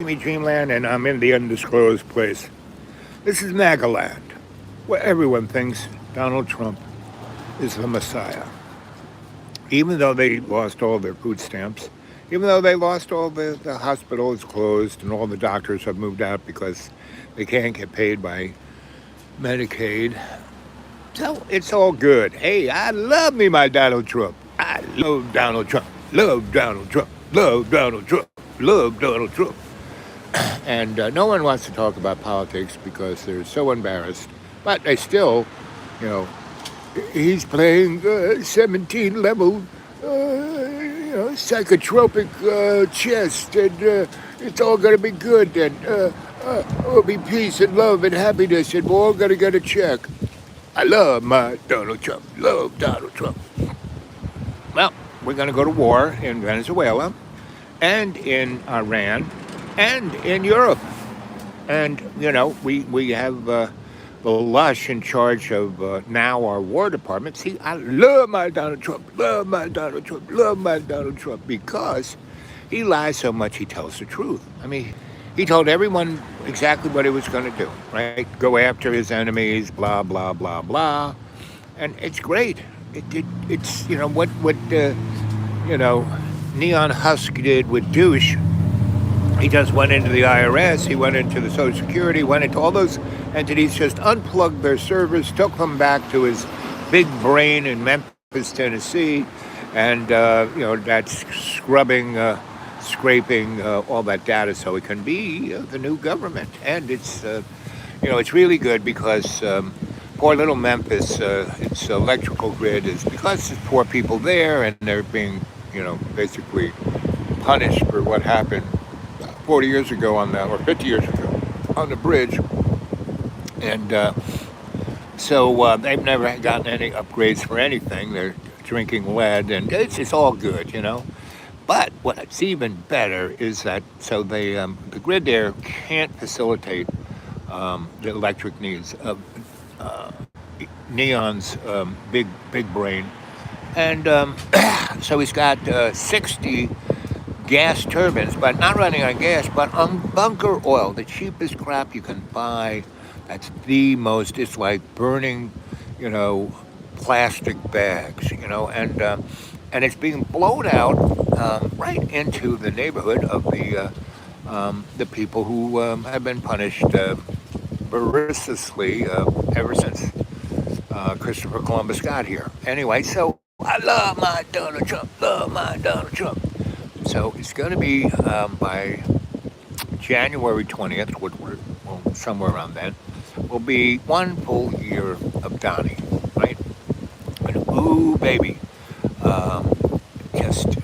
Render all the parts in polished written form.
Dreamy Dreamland, and I'm in the undisclosed place. This is Nagaland, where everyone thinks Donald Trump is the Messiah. Even though they lost all their food stamps, even though they lost all the hospitals closed and all the doctors have moved out because they can't get paid by Medicaid. So it's all good. Hey, I love me my Donald Trump. I love Donald Trump. Love Donald Trump. Love Donald Trump. Love Donald Trump. And no one wants to talk about politics because they're so embarrassed. But they still, you know, he's playing 17 level, psychotropic chess, and it's all going to be good, and it'll be peace and love and happiness, and we're all going to get a check. I love my Donald Trump. Love Donald Trump. Well, we're going to go to war in Venezuela and in Iran and in Europe. And, we have the lush in charge of now our War Department. See, I love my Donald Trump, love my Donald Trump, love my Donald Trump, because he lies so much he tells the truth. I mean, he told everyone exactly what he was going to do, right? Go after his enemies, blah, blah, blah, blah. And it's great. It's, Neon Husk did with Douche. He just went into the IRS, he went into the Social Security, went into all those entities, just unplugged their servers, took them back to his big brain in Memphis, Tennessee, and, that's scraping all that data so it can be the new government. And it's really good because poor little Memphis, its electrical grid is, because there's poor people there and they're being, basically punished for what happened 40 years ago or 50 years ago on the bridge. And so they've never gotten any upgrades for anything. They're drinking lead, and it's all good, But what's even better is that the grid there can't facilitate the electric needs of Neon's big brain. And so he's got 60 gas turbines, but not running on gas, but on bunker oil, the cheapest crap you can buy. That's it's like burning, plastic bags, and it's being blown out right into the neighborhood of the people who have been punished voraciously ever since Christopher Columbus got here. Anyway, so I love my Donald Trump, love my Donald Trump. So it's going to be by January 20th, somewhere around then, will be 1 full year of Donnie, right? And ooh, baby, just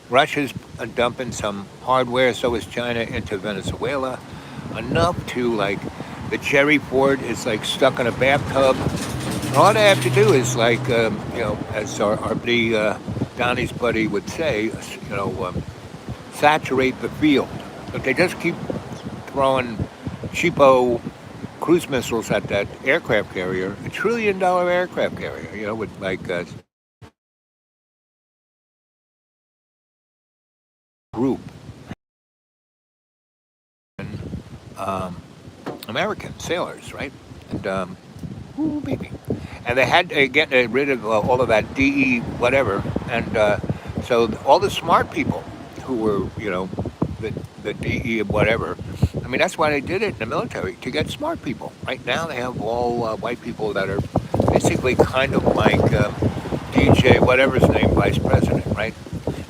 Russia's dumping some hardware, so is China, into Venezuela, enough to, the Cherry Ford is stuck in a bathtub. And all they have to do is as our buddy Donnie's buddy would say, saturate the field. But they just keep throwing cheapo cruise missiles at that aircraft carrier, $1 trillion aircraft carrier, with group and American sailors, right? And ooh, baby. And they had to get rid of all of that DE whatever, and so all the smart people who were, the DE whatever. I mean, that's why they did it in the military, to get smart people. Right now, they have all white people that are basically kind of like DJ whatever's name, vice president, right?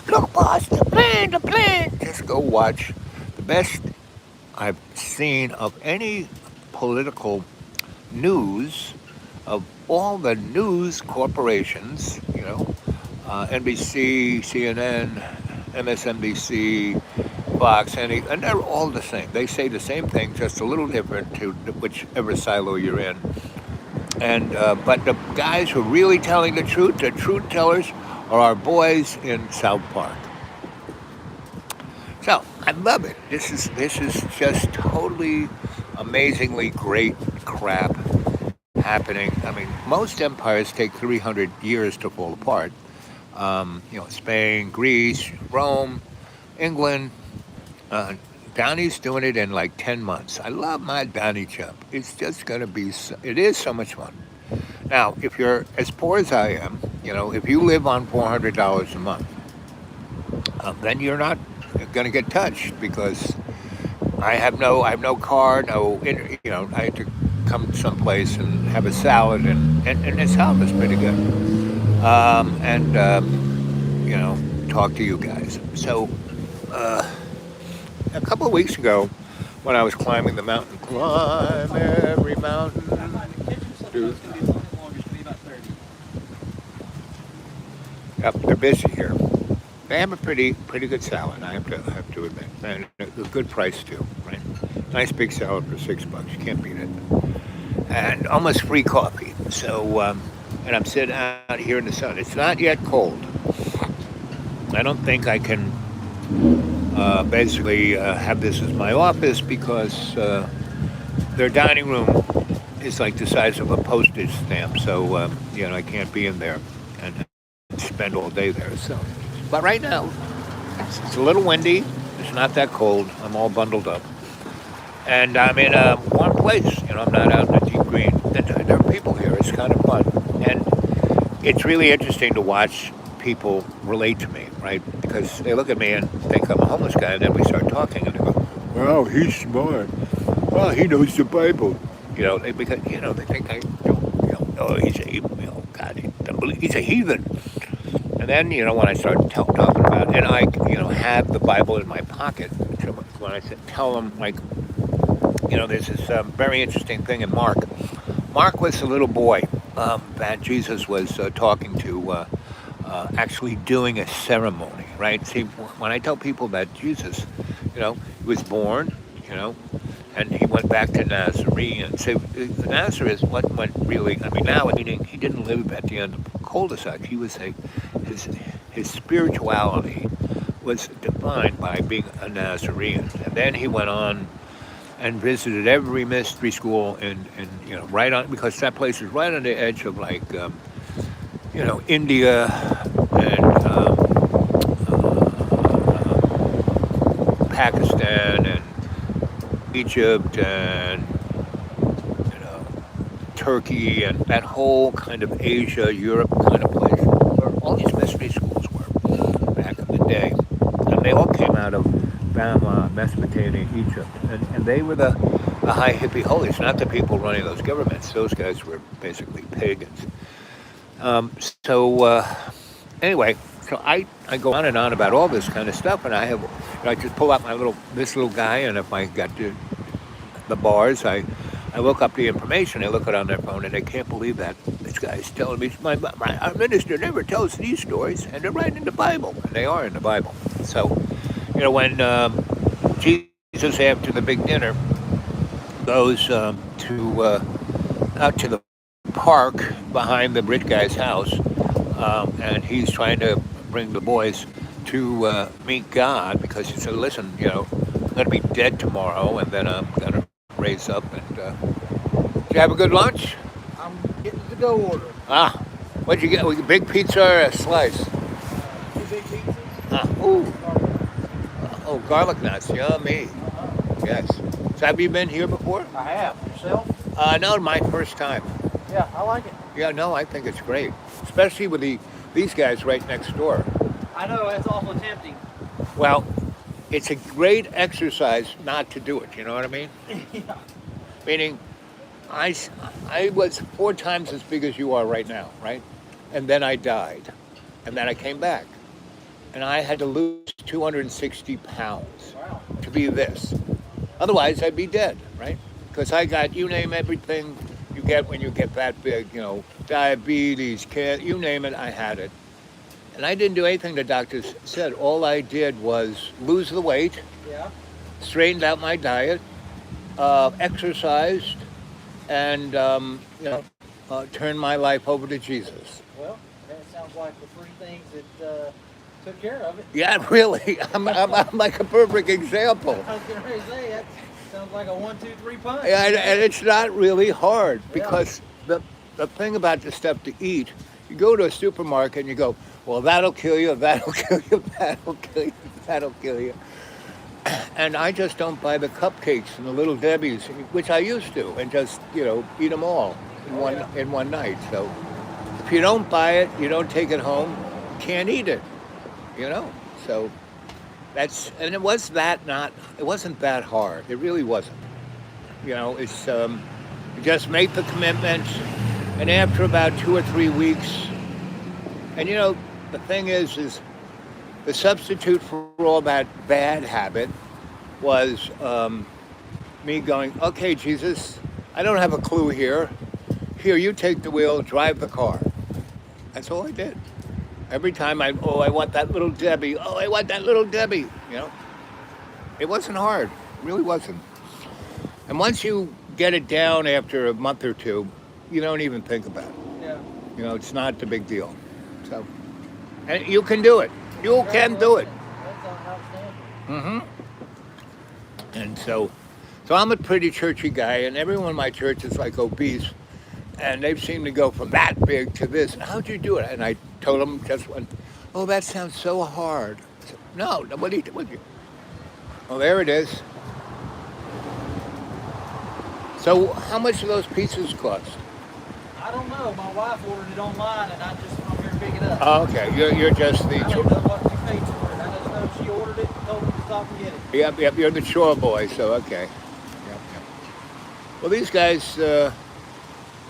Look, boss, the plane, the plane. Just go watch the best I've seen of any political news of all the news corporations, NBC, CNN, MSNBC, Fox, and they're all the same. They say the same thing, just a little different to whichever silo you're in. And but the guys who are really telling the truth tellers, are our boys in South Park. So I love it. This is just totally, amazingly great crap happening. I mean, most empires take 300 years to fall apart. Spain, Greece, Rome, England, Uh, Donnie's doing it in like 10 months. I love my Donnie jump. It's just going to be, it is so much fun. Now, if you're as poor as I am, if you live on $400 a month, then you're not going to get touched because I have no car, I had to come someplace and have a salad, and the salad was pretty good. And, talk to you guys. So, uh, a couple of weeks ago, when I was climbing the mountain, climb every mountain. Dude. Yep, they're busy here. They have a pretty good salad. I have to admit, and a good price too, right? Nice big salad for $6. You can't beat it, and almost free coffee. So, and I'm sitting out here in the sun. It's not yet cold. I don't think I can basically have this as my office because their dining room is like the size of a postage stamp. So I can't be in there and spend all day there. So, but right now it's a little windy. It's not that cold. I'm all bundled up, and I'm in a warm place. I'm not out in the deep green. And there are people here. It's kind of fun, and it's really interesting to watch people relate to me, right? Because they look at me and think I'm a homeless guy, and then we start talking, and they go, "Wow, he's smart. Wow, he knows the Bible." Because they think oh, God, he's a heathen. And then when I start talking about, and I have the Bible in my pocket, so when I tell them like, there's this very interesting thing in Mark. Mark was a little boy that Jesus was talking to. Actually doing a ceremony, right? See, when I tell people that Jesus, was born, and he went back to Nazarene. So Nazareth, what went really, I mean, now meaning he didn't live at the end of the cul-de-sac. His spirituality was defined by being a Nazarene. And then he went on and visited every mystery school in right on, because that place is right on the edge of like, India and Pakistan and Egypt and Turkey and that whole kind of Asia, Europe kind of place where all these mystery schools were back in the day. And they all came out of Bama, Mesopotamia, Egypt. And they were the high hippie holies, not the people running those governments. Those guys were basically pagans. So anyway, so I go on and on about all this kind of stuff, and I just pull out this little guy, and if I got the bars, I look up the information, I look it on their phone, and they can't believe that this guy's telling me our minister never tells these stories, and they're right in the Bible, and they are in the Bible. So when Jesus after the big dinner goes to out to the park behind the rich guy's house, and he's trying to bring the boys to meet God because he said, "Listen, I'm going to be dead tomorrow, and then I'm going to raise up." And did you have a good lunch? I'm getting the dough order. Ah, what'd you get? A big pizza or a slice? 2 big pizzas. Ooh, oh, garlic nuts, yummy. Yes. So have you been here before? I have. Yourself? No, my first time. Yeah, I like it. Yeah, no, I think it's great, especially with these guys right next door. I know, it's awful tempting. Well, it's a great exercise not to do it. You know what I mean? Yeah. Meaning, I was 4 times as big as you are right now, right? And then I died, and then I came back, and I had to lose 260 pounds Wow. to be this. Otherwise, I'd be dead, right? Because I got, you name everything you get when you get that big, diabetes, cancer, you name it, I had it. And I didn't do anything the doctors said. All I did was lose the weight, Yeah. straightened out my diet, exercised, and, turned my life over to Jesus. Well, that sounds like the 3 things that took care of it. Yeah, really. I'm like a perfect example. I was going to say, that sounds like a 1, 2, 3 punch. And it's not really hard Yeah. because the thing about the stuff to eat, you go to a supermarket and you go, well, that'll kill you, that'll kill you, that'll kill you, that'll kill you. And I just don't buy the cupcakes and the little Debbie's, which I used to, and just eat them all Oh yeah. in one night. So if you don't buy it, you don't take it home, you can't eat it. You know. So that's and it wasn't that hard. It really wasn't. It's you just make the commitment, and after about 2 or 3 weeks, and the thing is the substitute for all that bad habit was me going, okay, Jesus, I don't have a clue here. Here, you take the wheel, drive the car. That's all I did. Every time I want that little Debbie. Oh, I want that little Debbie. It wasn't hard. It really wasn't. And once you get it down after a month or two, you don't even think about it. Yeah. It's not the big deal. So, and you can do it. You Right, can well, do it. that's outstanding. Hmm. And so I'm a pretty churchy guy, and everyone in my church is like obese, and they seem to go from that big to this. And how'd you do it? And I told them just one, oh, that sounds so hard. I said, no, what do you? Oh, there it is. So how much do those pizzas cost? I don't know. My wife ordered it online, and I'm here to pick it up. Oh, okay, you're just the. I don't know what we paid for it. I just know she ordered it and told me to stop and get it. Yep, you're the chore boy, so okay. Yep. Well, these guys,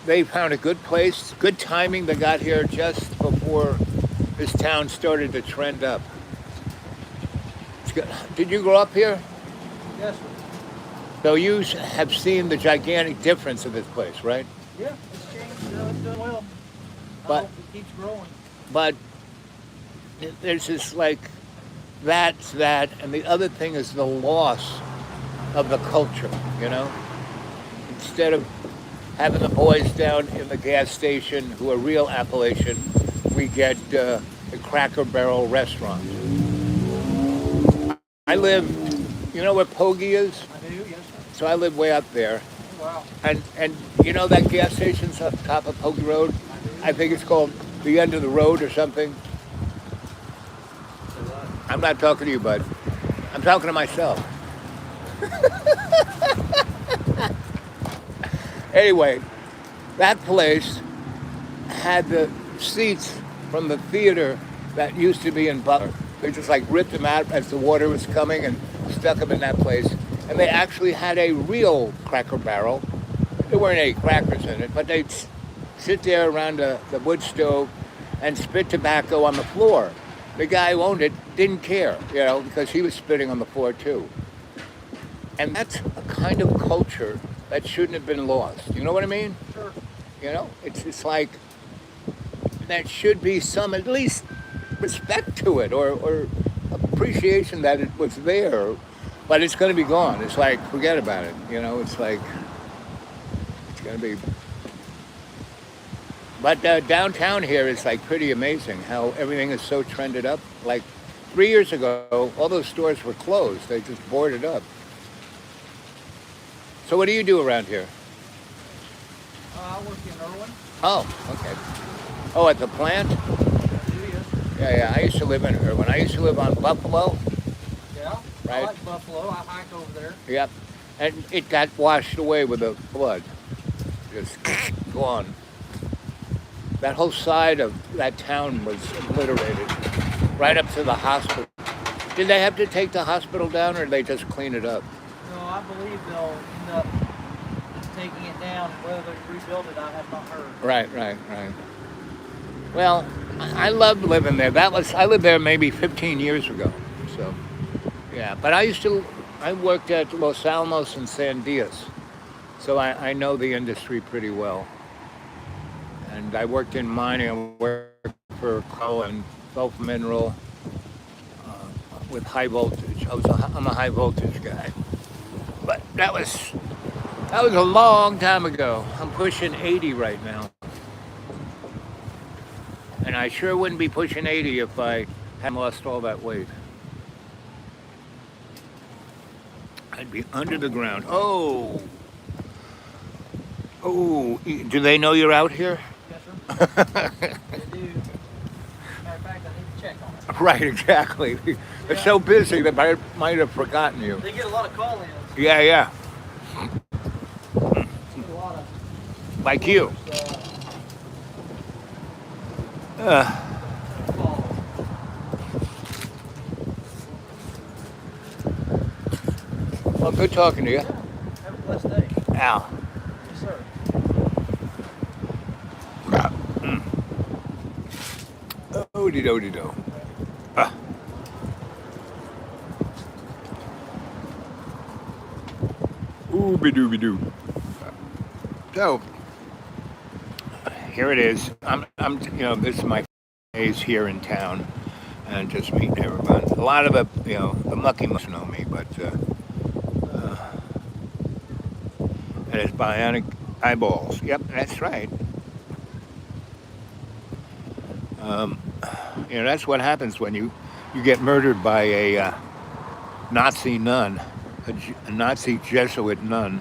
they found a good place, good timing. They got here just before this town started to trend up. It's good. Did you grow up here? Yes, sir. So you have seen the gigantic difference of this place, right? Yeah, it's changed. It's doing well. I But- hope it keeps growing. But there's this like that's that, and the other thing is the loss of the culture. Instead of having the boys down in the gas station who are real Appalachian, we get the Cracker Barrel restaurant. I live, you know where Pogey is? I do, yes, sir. So I live way up there. Oh, wow. And that gas station's up top of Pogey Road? I think it's called the end of the road or something. I'm not talking to you, bud. I'm talking to myself. Anyway, that place had the seats from the theater that used to be in Butler. They just like ripped them out as the water was coming and stuck them in that place. And they actually had a real Cracker Barrel. There weren't any crackers in it, but they'd sit there around the wood stove and spit tobacco on the floor. The guy who owned it didn't care, because he was spitting on the floor too. And that's a kind of culture that shouldn't have been lost. You know what I mean? Sure. It's like there should be some at least respect to it or appreciation that it was there. But it's going to be gone. It's like, forget about it. It's like, it's going to be. But downtown here is like pretty amazing how everything is so trended up. Like 3 years ago, all those stores were closed. They just boarded up. So what do you do around here? I work in Irwin. Oh, okay. Oh, at the plant? I do, yes, sir. Yeah. I used to live in Irwin. I used to live on Buffalo. Yeah. Right. I like Buffalo. I hike over there. Yep. And it got washed away with the flood. Just gone. That whole side of that town was obliterated, right up to the hospital. Did they have to take the hospital down, or did they just clean it up? No, I believe they'll end up taking it down. Whether they rebuild it, I have not heard. Right. Well, I loved living there. I lived there maybe 15 years ago. So, yeah. But I worked at Los Alamos and San Dias, so I know the industry pretty well. And I worked in mining. I worked for coal and Gulf Mineral with high voltage. I'm a high voltage guy. But that was a long time ago. I'm pushing 80 right now. And I sure wouldn't be pushing 80 if I hadn't lost all that weight. I'd be under the ground. Oh, do they know you're out here? Yes, sir. They do. Matter of fact, I need to check on it. Right, exactly. It's so busy that I might have forgotten you. They get a lot of call-ins. Yeah, yeah. Get a lot of Like you. Uh, calls. well, good talking to you. Yeah. Have a blessed day. Al. Yes, sir. Oh-de-do-de-do. Ah. Ooby-dooby-doo. So, here it is. This is my days here in town, and just meeting everyone. A lot of the mucky must know me, but and it's bionic eyeballs. Yep, that's right. Um, that's what happens when you get murdered by a Nazi nun, a Nazi Jesuit nun.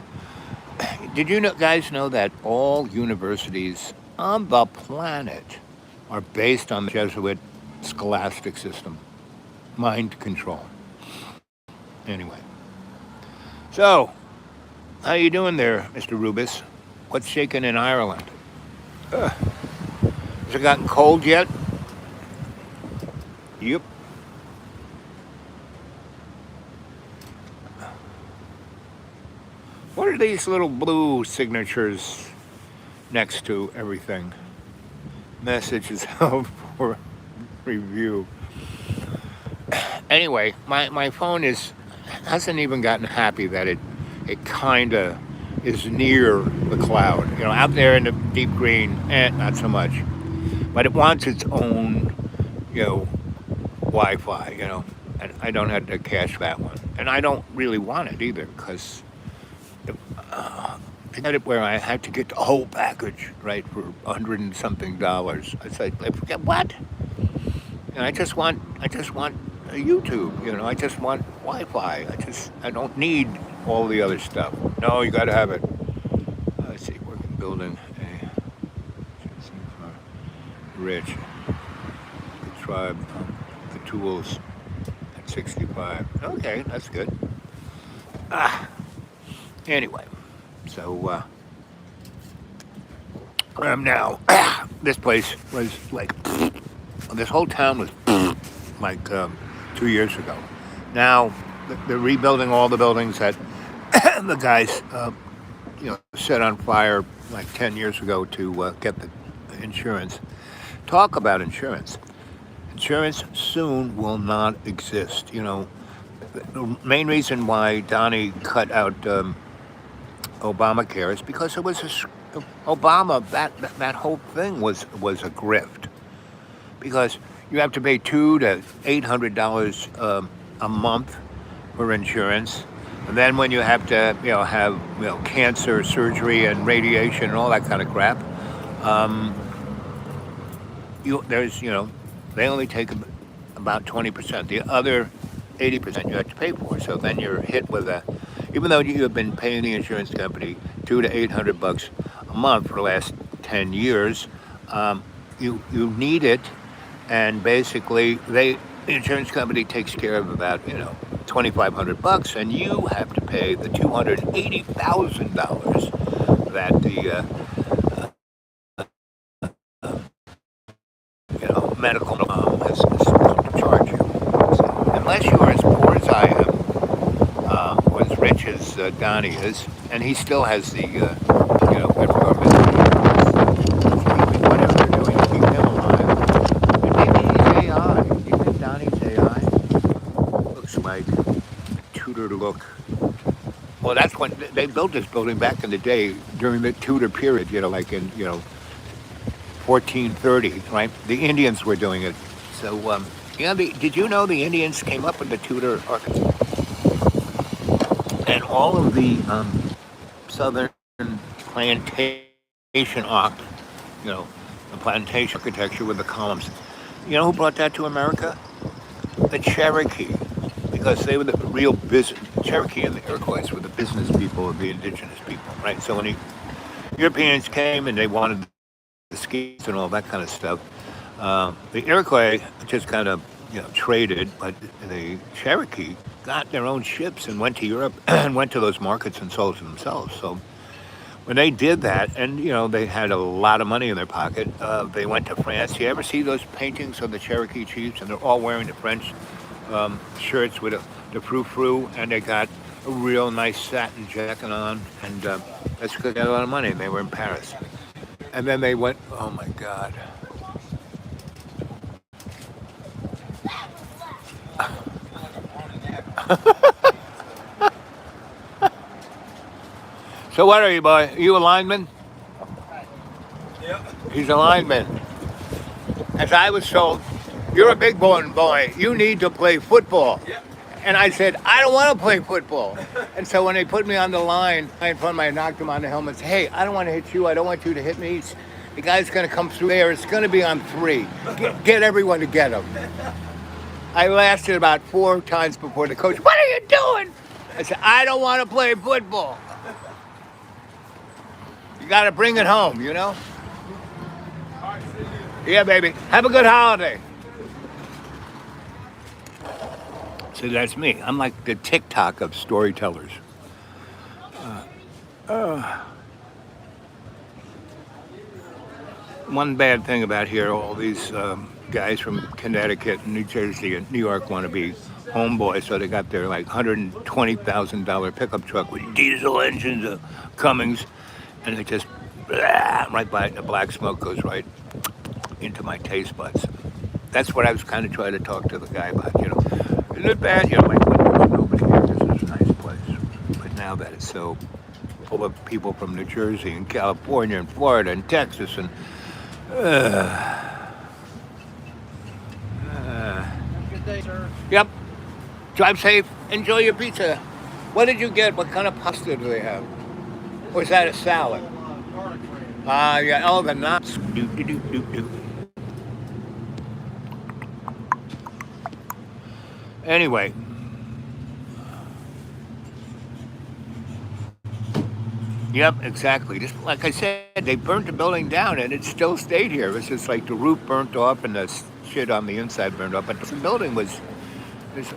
Did you guys know that all universities on the planet are based on the Jesuit scholastic system, mind control? Anyway, so how you doing there, Mr. Rubis? What's shaking in Ireland? Has it gotten cold yet? Yep. What are these little blue signatures next to everything? Messages out for review. Anyway, my phone hasn't even gotten happy that it kind of is near the cloud. Out there in the deep green, not so much. But it wants its own, Wi-Fi, And I don't have to cache that one. And I don't really want it either, because I got it where I had to get the whole package, right, for $100 and something. I said, I forget what? And I just want a YouTube, I just want Wi-Fi. I don't need all the other stuff. No, you got to have it. Let's see, working building a rich. The tribe, the tools at 65. Okay, that's good. Anyway, so now this place was like this whole town was like 2 years ago. Now they're rebuilding all the buildings that the guys set on fire like 10 years ago to get the insurance. Talk about insurance. Insurance soon will not exist. The main reason why Donnie cut out Obamacare is because it was Obama. That whole thing was a grift, because you have to pay $200 to $800 a month for insurance, and then when you have to have cancer surgery and radiation and all that kind of crap, they only take about 20%. The other 80% you have to pay for. So then you're hit with even though you have been paying the insurance company $200 to $800 a month for the last 10 years, you need it, and basically the insurance company takes care of about $2,500, and you have to pay the $280,000 that the medical has supposed to charge you. So, unless you are as poor as I am, or as rich as Donnie is, and he still has the federal government, whatever they're doing to keep him alive. And maybe he's AI. Do you think Donnie's AI? Looks like Tudor look. Well, that's when they built this building back in the day during the Tudor period. Like in 1430, right? The Indians were doing it. So, did you know the Indians came up with the Tudor architecture? And all of the southern plantation the plantation architecture with the columns. You know who brought that to America? The Cherokee. Because they were the real business. Cherokee and the Iroquois were the business people of the indigenous people, right? So when the Europeans came and they wanted the skis and all that kind of stuff, the Iroquois just kind of traded, but the Cherokee got their own ships and went to Europe and went to those markets and sold to themselves. So when they did that, and they had a lot of money in their pocket, they went to France. You ever see those paintings of the Cherokee chiefs, and they're all wearing the French shirts with the frou-frou, and they got a real nice satin jacket on, and that's because they had a lot of money, and they were in Paris. And then they went, oh my God. So what are you, boy? Are you a lineman? Yep. He's a lineman. As I was told, you're a big boy. You need to play football. Yep. And I said, I don't want to play football. And so when they put me on the line in front of me, I knocked him on the helmet. Hey, I don't want to hit you. I don't want you to hit me. The guy's going to come through there. It's going to be on 3. Get everyone to get him. I lasted about 4 times before the coach, what are you doing? I said, I don't want to play football. You got to bring it home, All right, see you. Yeah, baby. Have a good holiday. So that's me. I'm like the TikTok of storytellers. One bad thing about here, all these guys from Connecticut and New Jersey and New York want to be homeboys, so they got their like $120,000 pickup truck with diesel engines, Cummins, and it just right by it, the black smoke goes right into my taste buds. That's what I was kind of trying to talk to the guy about. Isn't it bad? Like nobody here. This is a nice place, but now that it's so full of people from New Jersey and California and Florida and Texas and Have a good day, sir. yep. Drive safe. Enjoy your pizza. What did you get? What kind of pasta do they have? Or is that a salad? Garlic bread. Yeah. Oh, the nuts. Do. Anyway. Yep, exactly. Just like I said, they burnt the building down and it still stayed here. It was just like the roof burnt off and the shit on the inside burned off. But the building there's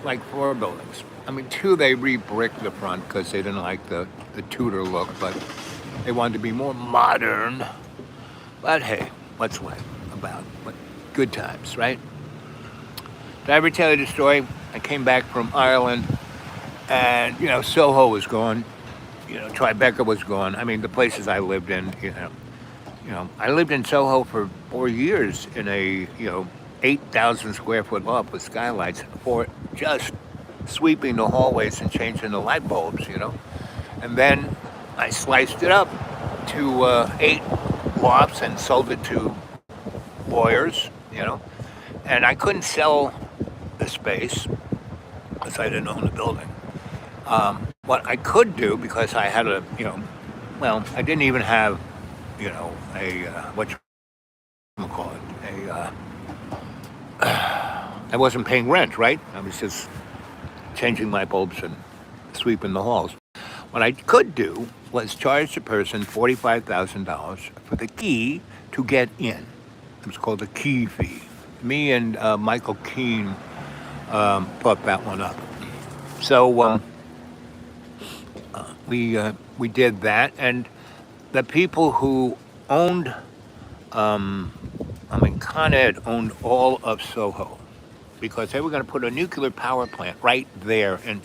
like 4 buildings. I mean, 2 they re-bricked the front because they didn't like the Tudor look, but they wanted to be more modern. But hey, what's what about? What good times, right? Did I ever tell you the story? I came back from Ireland and, Soho was gone. Tribeca was gone. I mean, the places I lived in, I lived in Soho for 4 years in a, 8,000 square foot loft with skylights for just sweeping the hallways and changing the light bulbs, And then I sliced it up to 8 lofts and sold it to lawyers, And I couldn't sell the space because I didn't own the building. What I could do, because I had I didn't even have, what you call it, I wasn't paying rent, right? I was just changing light bulbs and sweeping the halls. What I could do was charge the person $45,000 for the key to get in. It was called the key fee. Me and Michael Keane thought that one up. So we did that, and the people who owned, Con Ed owned all of Soho because they were going to put a nuclear power plant right there and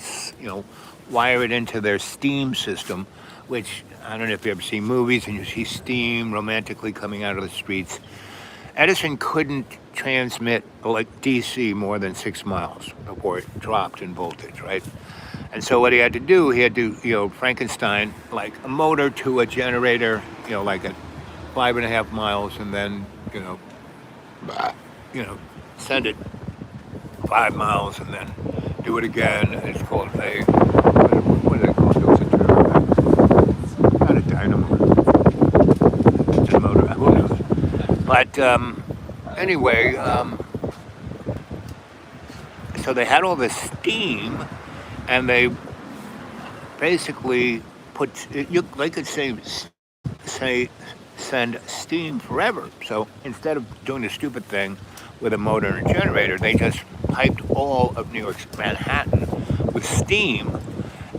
wire it into their steam system, which I don't know if you ever see movies and you see steam romantically coming out of the streets. Edison couldn't transmit like DC more than 6 miles before it dropped in voltage, right? And so what he had to do, Frankenstein, like a motor to a generator, like at 5.5 miles, and then, send it 5 miles, and then do it again. It's called what is it called? It was a turbo. Not a dynamo. It's a motor. Who knows? But anyway, so they had all this steam, and they basically they could send steam forever. So instead of doing the stupid thing with a motor and a generator, they just piped all of New York's Manhattan with steam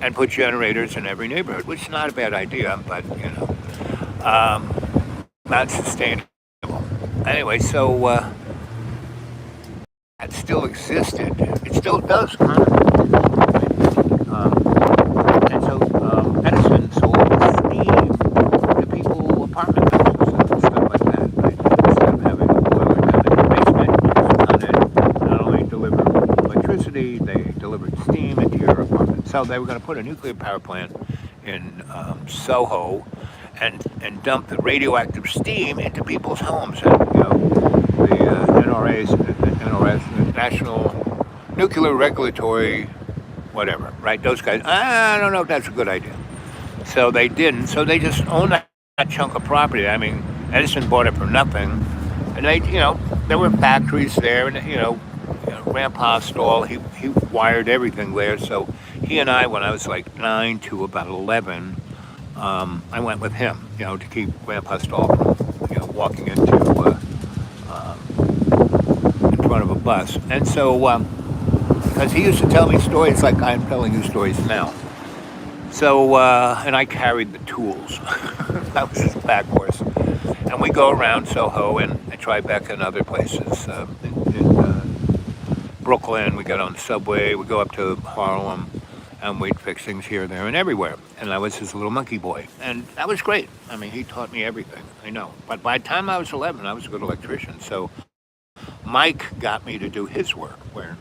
and put generators in every neighborhood, which is not a bad idea, but not sustainable. Anyway, so that still existed. It still does kind of. And so Edison sold steam to people apartment houses and stuff like that. Right? Instead of having a boiler down in your basement, you just not only deliver electricity, they delivered steam into your apartment. So they were going to put a nuclear power plant in Soho and dump the radioactive steam into people's homes. And, the NRS, National Nuclear Regulatory, whatever, right? Those guys, I don't know if that's a good idea. So they didn't. So they just owned that chunk of property. I mean, Edison bought it for nothing. And there were factories there, and, Grandpa Stahl, he wired everything there. So he and I, when I was like 9 to about 11, I went with him, to keep Grandpa Stahl from, walking into in front of a bus. And so, because he used to tell me stories like I'm telling you stories now. So, and I carried the tools. That was his back horse. And we go around Soho and Tribeca and other places. In Brooklyn, we got on the subway, we go up to Harlem, and we'd fix things here, there, and everywhere. And I was his little monkey boy. And that was great. I mean, he taught me everything, I know. But by the time I was 11, I was a good electrician. So Mike got me to do his work, where,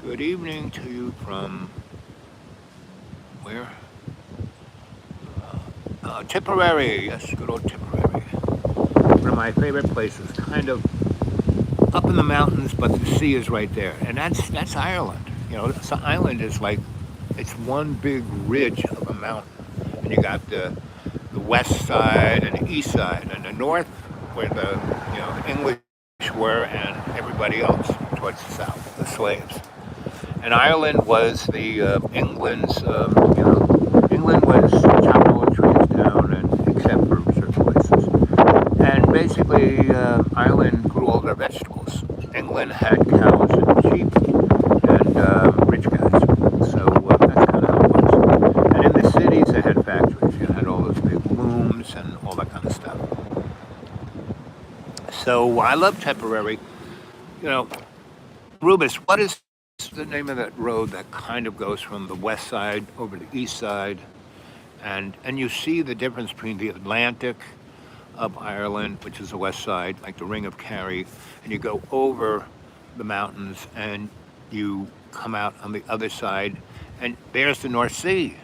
good evening to you from, where? Tipperary, yes, good old Tipperary. One of my favorite places, kind of up in the mountains, but the sea is right there. And that's Ireland. So Ireland is like, it's one big ridge of a mountain. And you got the west side and the east side, and the north where the English were, and everybody else towards the south, the slaves. And Ireland was the England's. England was chopped all the trees down, and except for certain places. And basically, Ireland grew all their vegetables. England had cows and sheep and rich guys. So that's kind of how it was. And in the cities, they had factories. You had all those big looms and all that kind of stuff. So I love Tipperary. Rubus, what is the name of that road that kind of goes from the west side over the east side? And you see the difference between the Atlantic of Ireland, which is the west side, like the Ring of Kerry, and you go over the mountains and you come out on the other side, and there's the North Sea.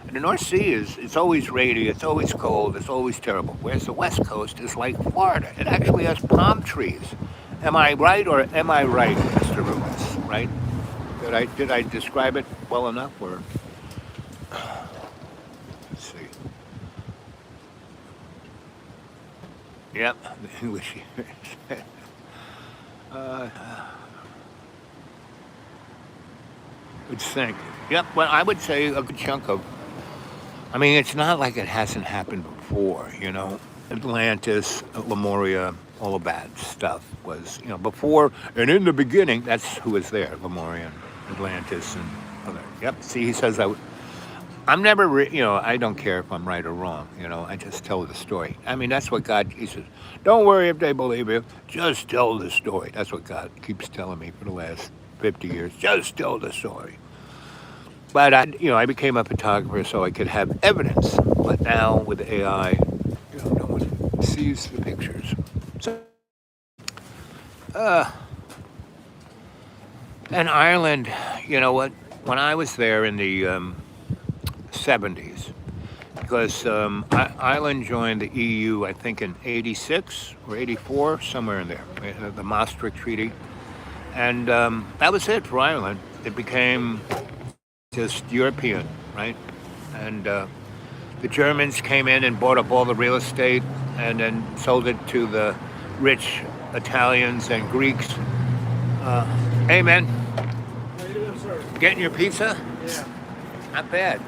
And the North Sea it's always rainy, it's always cold, it's always terrible. Whereas the West Coast is like Florida. It actually has palm trees. Am I right or am I right, Mr. Rubens? Right? Did I describe it well enough, or let's see. Yep, the English would sink. Yep, well, I would say a good chunk of. I mean, it's not like it hasn't happened before, Atlantis, Lemuria, all of that stuff was, before and in the beginning. That's who was there, Lemuria, Atlantis, and other. Yep. See, he says I'm never, I don't care if I'm right or wrong. I just tell the story. I mean, that's what God. He says, don't worry if they believe you. Just tell the story. That's what God keeps telling me for the last 50 years. Just tell the story. But I became a photographer so I could have evidence. But now with AI, no one sees the pictures. So, and Ireland, you know what? When I was there in the 70s, because Ireland joined the EU, I think in '86 or '84, somewhere in there, the Maastricht Treaty, and that was it for Ireland. It became just European, right? And the Germans came in and bought up all the real estate and then sold it to the rich Italians and Greeks. Hey, man. How you doing, sir? Getting your pizza? Yeah. Not bad.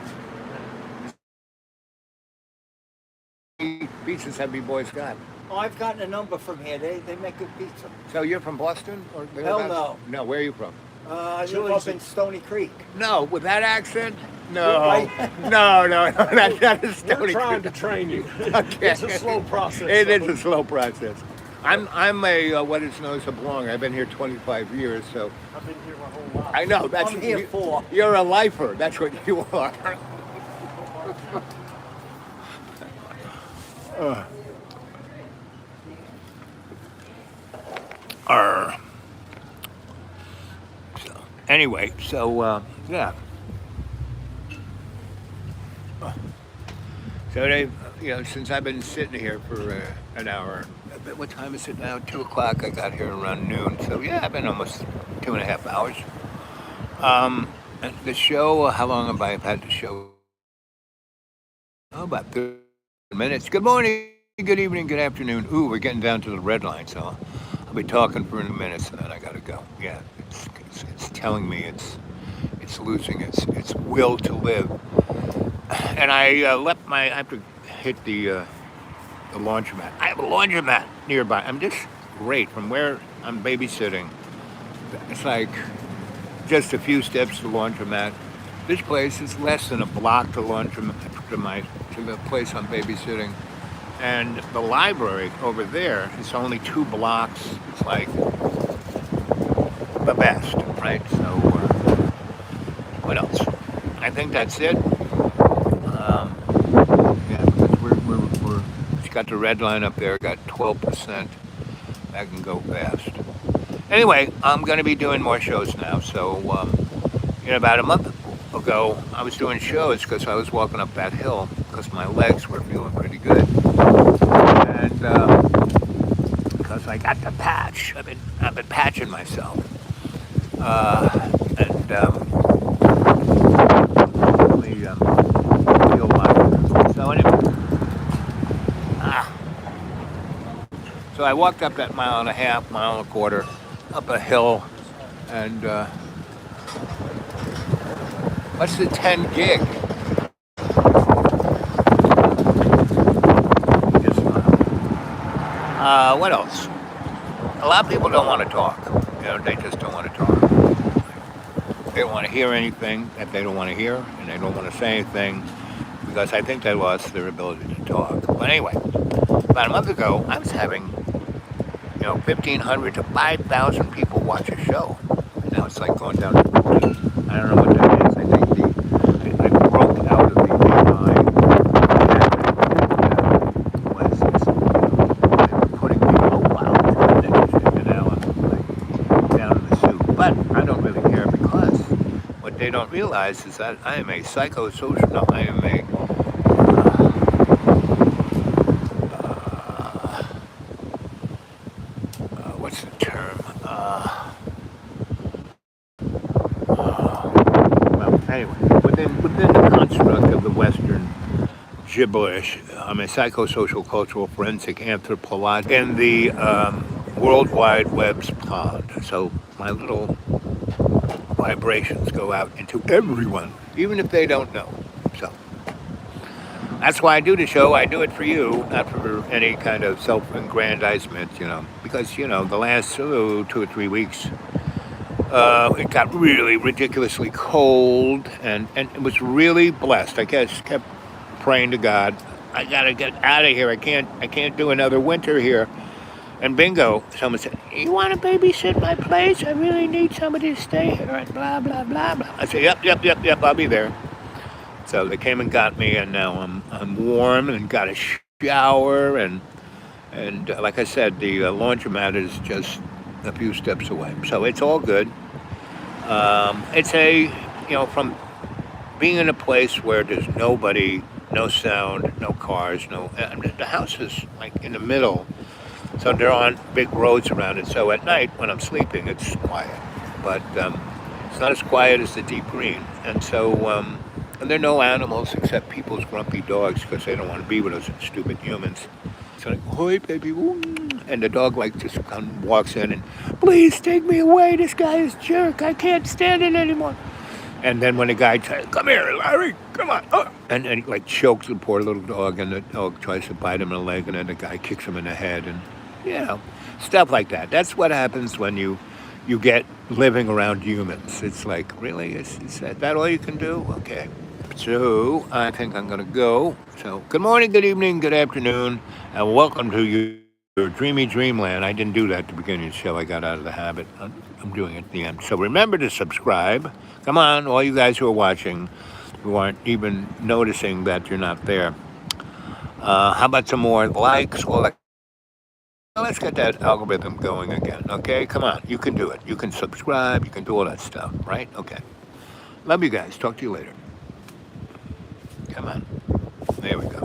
Pizzas have you boys got? Oh, I've gotten a number from here. They make good pizza. So you're from Boston? Or Hell thereabouts? no. No, where are you from? I live up in Stony Creek. No, with that accent? No. Right. No, that is We're Stony trying Creek. to train you. Okay. It's a slow process. It is a slow process. I'm a what is known as a belonger. I've been here 25 years, so I've been here my whole life. I know that's I'm here for. You're a lifer. That's what you are. Arr. So, anyway, yeah. So they, since I've been sitting here for an hour, what time is it now? 2 o'clock. I got here around noon. So yeah, I've been almost 2.5 hours. And the show. How long have I had the show? Oh, about 30 minutes. Good morning, good evening, good afternoon. Ooh, we're getting down to the red line, so I'll be talking for a minute, and then I gotta go. Yeah, it's telling me it's losing its will to live. And I I have to hit the laundromat. I have a laundromat nearby. I'm just great from where I'm babysitting. It's like just a few steps to the laundromat. This place is less than a block to laundromat to the place I'm babysitting. And the library over there is only 2 blocks. It's like the best, right? So what else? I think that's it. Yeah, because it's got the red line up there, got 12%. That can go fast. Anyway, I'm going to be doing more shows now. So, about a month ago, I was doing shows because I was walking up that hill because my legs were feeling pretty good. And because I got the patch. I've been patching myself. Feel like. So anyway. So I walked up that 1.5 1.25 up a hill, and what's the 10 gig? What else? A lot of people don't want to talk. They just don't want to talk. They don't want to hear anything that they don't want to hear, and they don't want to say anything because I think they lost their ability to talk. But anyway, about a month ago, I was having 1,500 to 5,000 people watch a show. And now it's like going down to 14. I don't know what that is. I think I broke out of the AI they were putting me, and now I'm like down in the soup. But I don't really care because what they don't realize is that I am a psychosocial, no, I am a what's the term? Well, anyway, within the construct of the Western gibberish, I'm a psychosocial cultural forensic anthropologist in the World Wide Web's pond. So my little vibrations go out into everyone, even if they don't know. So that's why I do the show. I do it for you, not for any kind of self-aggrandizement, because, the last 2 or 3 weeks, it got really ridiculously cold, and it was really blessed. I guess kept praying to God, I gotta get out of here. I can't do another winter here. And bingo, someone said, you want to babysit my place? I really need somebody to stay here, and blah, blah, blah, blah. I said, yep, I'll be there. So they came and got me, and now I'm warm and got a shower, and like I said, the laundromat is just a few steps away. So it's all good. It's from being in a place where there's nobody, no sound, no cars, the house is like in the middle. So there aren't big roads around it. So at night when I'm sleeping, it's quiet. But it's not as quiet as the deep green. And so, and there are no animals except people's grumpy dogs because they don't want to be with us stupid humans. So like, hoi, baby, woo. And the dog just walks in and, please take me away. This guy is a jerk. I can't stand it anymore. And then when the guy tries, come here, Larry, come on. Oh. And he like chokes the poor little dog, and the dog tries to bite him in the leg, and then the guy kicks him in the head, and stuff like that. That's what happens when you get living around humans. It's like, really, is that all you can do? Okay. So I think I'm gonna go. So good morning, good evening, good afternoon, and welcome to your Dreamy Dreamland. I didn't do that at the beginning of the show. I got out of the habit. I'm doing it at the end. So remember to subscribe. Come on, all you guys who are watching, who aren't even noticing that you're not there. How about some more likes? Well, let's get that algorithm going again, okay? Come on, you can do it. You can subscribe. You can do all that stuff, right? Okay. Love you guys. Talk to you later. Come on. There we go.